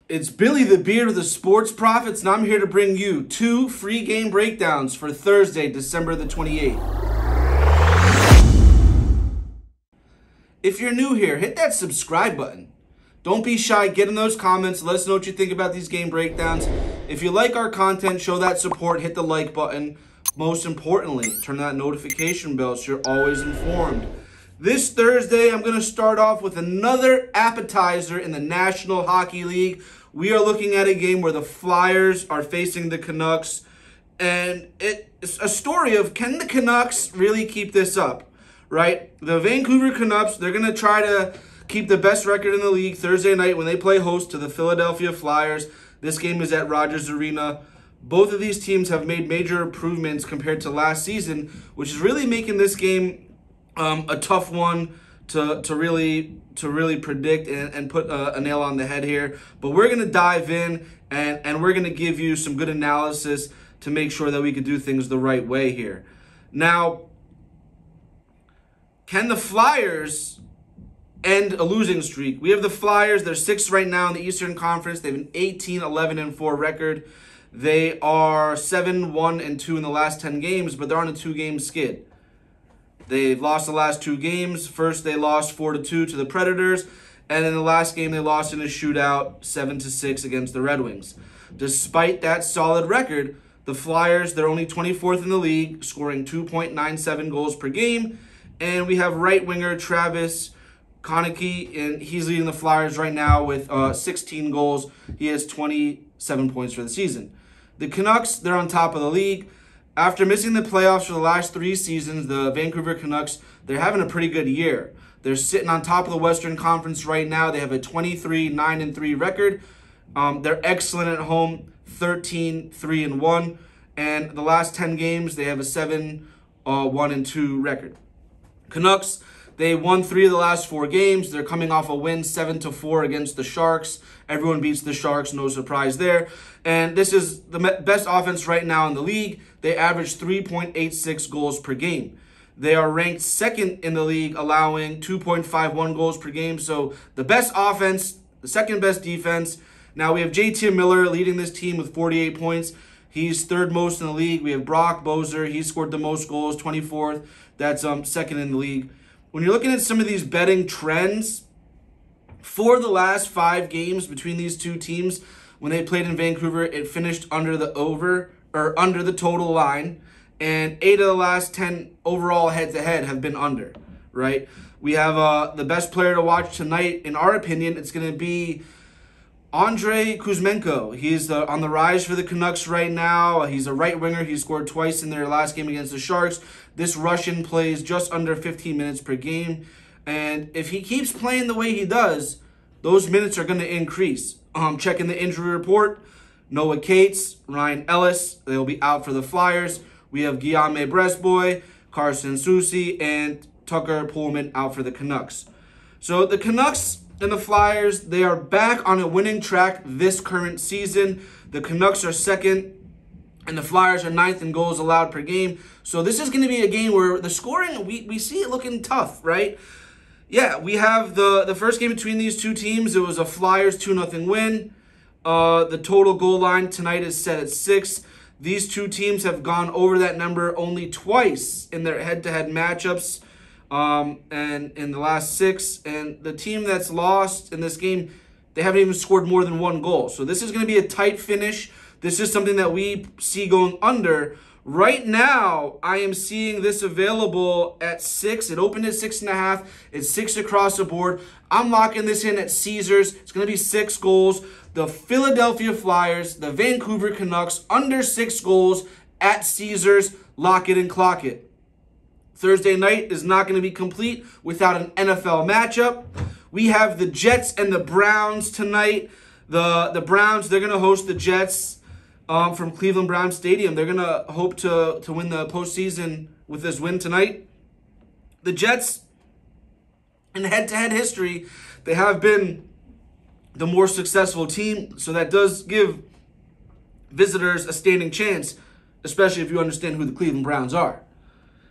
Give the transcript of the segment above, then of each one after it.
It's Billy the Beard with the Sports Prophets, and I'm here to bring you 2 free game breakdowns for Thursday, December the 28th. If you're new here, hit that subscribe button. Don't be shy, get in those comments, let us know what you think about these game breakdowns. If you like our content, show that support, hit the like button. Most importantly, turn that notification bell so you're always informed. This Thursday, I'm going to start off with another appetizer in the National Hockey League. We are looking at a game where the Flyers are facing the Canucks. And it's a story of, can the Canucks really keep this up, right? The Vancouver Canucks, they're going to try to keep the best record in the league Thursday night when they play host to the Philadelphia Flyers. This game is at Rogers Arena. Both of these teams have made major improvements compared to last season, which is really making this game a tough one to really predict and put a nail on the head here. But we're going to dive in and we're going to give you some good analysis to make sure that we can do things the right way here. Now, can the Flyers end a losing streak? We have the Flyers. They're 6th right now in the Eastern Conference. They have an 18-11-4 record. They are 7-1-2 in the last 10 games, but they're on a 2-game skid. They've lost the last 2 games. First, they lost 4-2 to the Predators, and in the last game, they lost in a shootout 7-6 against the Red Wings. Despite that solid record, the Flyers, they're only 24th in the league, scoring 2.97 goals per game, and we have right winger Travis Konecny, and he's leading the Flyers right now with 16 goals. He has 27 points for the season. The Canucks, they're on top of the league. After missing the playoffs for the last 3 seasons, the Vancouver Canucks, they're having a pretty good year. They're sitting on top of the Western Conference right now. They have a 23-9-3 record. They're excellent at home, 13-3-1. And the last 10 games, they have a 7-1-2 record. Canucks, they won 3 of the last 4 games. They're coming off a win 7-4 against the Sharks. Everyone beats the Sharks, no surprise there. And this is the best offense right now in the league. They average 3.86 goals per game. They are ranked 2nd in the league, allowing 2.51 goals per game. So the best offense, the 2nd best defense. Now we have JT Miller leading this team with 48 points. He's 3rd most in the league. We have Brock Boeser. He scored the most goals, 24th. That's 2nd in the league. When you're looking at some of these betting trends, for the last 5 games between these 2 teams, when they played in Vancouver, it finished under the under the total line, and 8 of the last 10 overall head-to-head have been under, right? We have the best player to watch tonight, in our opinion. It's going to be Andrei Kuzmenko. He's on the rise for the Canucks right now. He's a right winger. He scored twice in their last game against the Sharks. This Russian plays just under 15 minutes per game, and if he keeps playing the way he does, those minutes are going to increase. Checking the injury report, Noah Cates, Ryan Ellis, they'll be out for the Flyers. We have Guillaume Bresboy, Carson Soucy, and Tucker Pullman out for the Canucks. So the Canucks and the Flyers, they are back on a winning track this current season. The Canucks are 2nd, and the Flyers are 9th in goals allowed per game. So this is going to be a game where the scoring, we see it looking tough, right? Yeah, we have the first game between these 2 teams. It was a Flyers 2-0 win. The total goal line tonight is set at 6. These 2 teams have gone over that number only twice in their head-to-head matchups, and in the last 6. And the team that's lost in this game, they haven't even scored more than 1 goal. So this is going to be a tight finish. This is something that we see going under. Right now, I am seeing this available at 6. It opened at 6.5. It's 6 across the board. I'm locking this in at Caesars. It's going to be 6 goals. The Philadelphia Flyers, the Vancouver Canucks, under 6 goals at Caesars. Lock it and clock it. Thursday night is not going to be complete without an NFL matchup. We have the Jets and the Browns tonight. The Browns, they're going to host the Jets. From Cleveland Browns Stadium. They're going to hope to win the postseason with this win tonight. The Jets, in head-to-head history, they have been the more successful team, so that does give visitors a standing chance, especially if you understand who the Cleveland Browns are.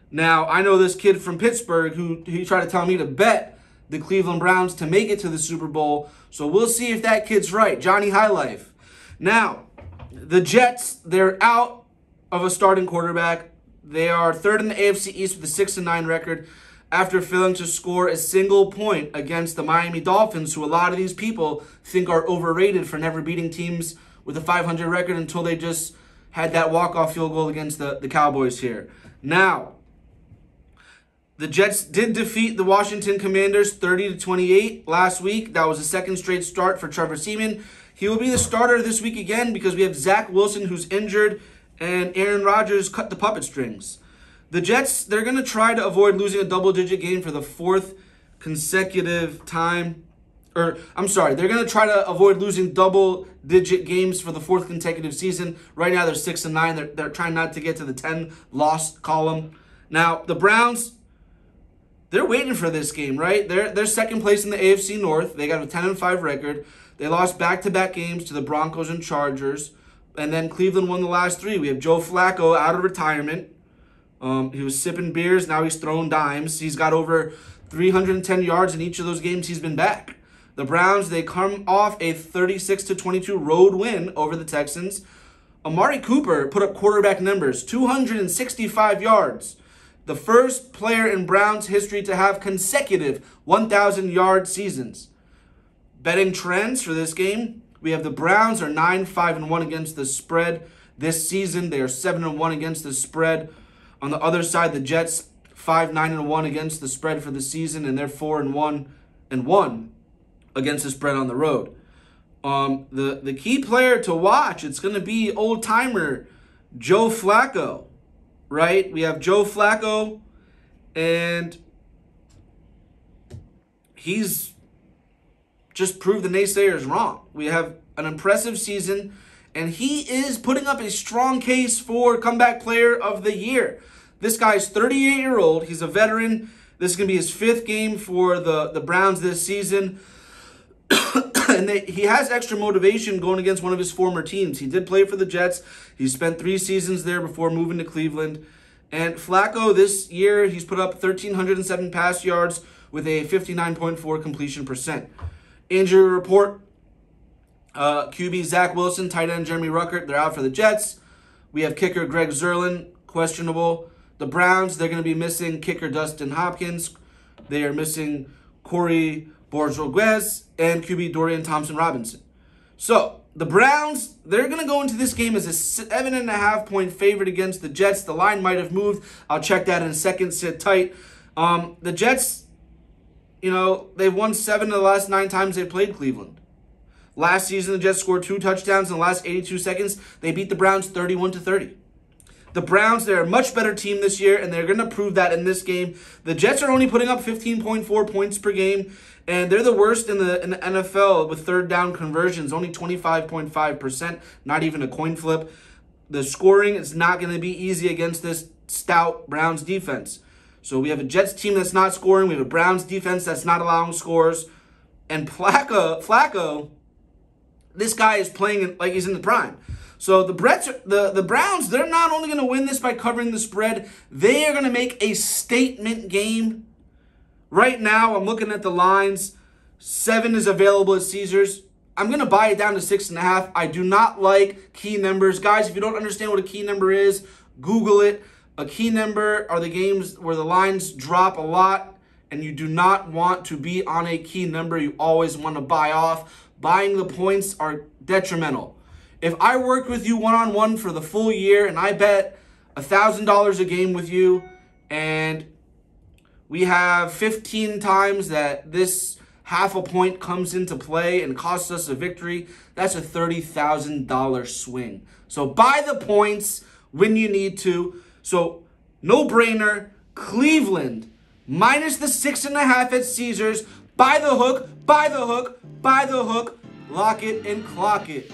Now, I know this kid from Pittsburgh who he tried to tell me to bet the Cleveland Browns to make it to the Super Bowl. So we'll see if that kid's right. Johnny High Life. Now, the Jets, they're out of a starting quarterback. They are third in the AFC East with a 6-9 record after failing to score a single point against the Miami Dolphins, who a lot of these people think are overrated for never beating teams with a 500 record until they just had that walk-off field goal against the Cowboys here. Now, the Jets did defeat the Washington Commanders 30-28 last week. That was a second straight start for Trevor Seaman. He will be the starter this week again because we have Zach Wilson, who's injured, and Aaron Rodgers cut the puppet strings. The Jets, they're going to try to avoid losing a double-digit game for the fourth consecutive time. They're going to try to avoid losing double-digit games for the fourth consecutive season. Right now, they're 6-9. They're trying not to get to the 10-loss column. Now, the Browns, they're waiting for this game, right? They're second place in the AFC North. They got a 10-5 record. They lost back-to-back games to the Broncos and Chargers. And then Cleveland won the last three. We have Joe Flacco out of retirement. He was sipping beers. Now he's throwing dimes. He's got over 310 yards in each of those games he's been back. The Browns, they come off a 36-22 road win over the Texans. Amari Cooper put up quarterback numbers, 265 yards. The first player in Browns history to have consecutive 1,000-yard seasons. Betting trends for this game, we have the Browns are 9-5-1 against the spread this season. They are 7-1 against the spread. On the other side, the Jets 5-9-1 against the spread for the season, and they're 4-1 against the spread on the road. The key player to watch, it's going to be old-timer Joe Flacco, right? We have Joe Flacco, and he's just proved the naysayers wrong. We have an impressive season, and he is putting up a strong case for comeback player of the year. This guy's 38-year-old. He's a veteran. This is going to be his fifth game for the Browns this season. And he has extra motivation going against one of his former teams. He did play for the Jets. He spent 3 seasons there before moving to Cleveland. And Flacco this year, he's put up 1,307 pass yards with a 59.4 completion percent. Injury report, QB Zach Wilson, tight end Jeremy Ruckert, they're out for the Jets. We have kicker Greg Zerlin, questionable. The Browns, they're going to be missing kicker Dustin Hopkins. They are missing Corey Borges and QB Dorian Thompson-Robinson. So, the Browns, they're going to go into this game as a 7.5-point favorite against the Jets. The line might have moved. I'll check that in a second. Sit tight. The Jets, they've won 7 of the last 9 times they played Cleveland. Last season, the Jets scored 2 touchdowns in the last 82 seconds. They beat the Browns 31-30. The Browns, they're a much better team this year, and they're going to prove that in this game. The Jets are only putting up 15.4 points per game, and they're the worst in the NFL with third down conversions, only 25.5%, not even a coin flip. The scoring is not going to be easy against this stout Browns defense. So we have a Jets team that's not scoring. We have a Browns defense that's not allowing scores. And Flacco, this guy is playing like he's in the prime. So the Browns, they're not only going to win this by covering the spread, they are going to make a statement game. Right now, I'm looking at the lines. 7 is available at Caesars. I'm going to buy it down to 6.5. I do not like key numbers. Guys, if you don't understand what a key number is, Google it. A key number are the games where the lines drop a lot, and you do not want to be on a key number. You always want to buy off. Buying the points are detrimental. If I worked with you one-on-one for the full year and I bet $1,000 a game with you, and we have 15 times that this half a point comes into play and costs us a victory, that's a $30,000 swing. So buy the points when you need to. So no-brainer, Cleveland, minus the 6.5 at Caesars. Buy the hook, buy the hook, buy the hook. Lock it and clock it.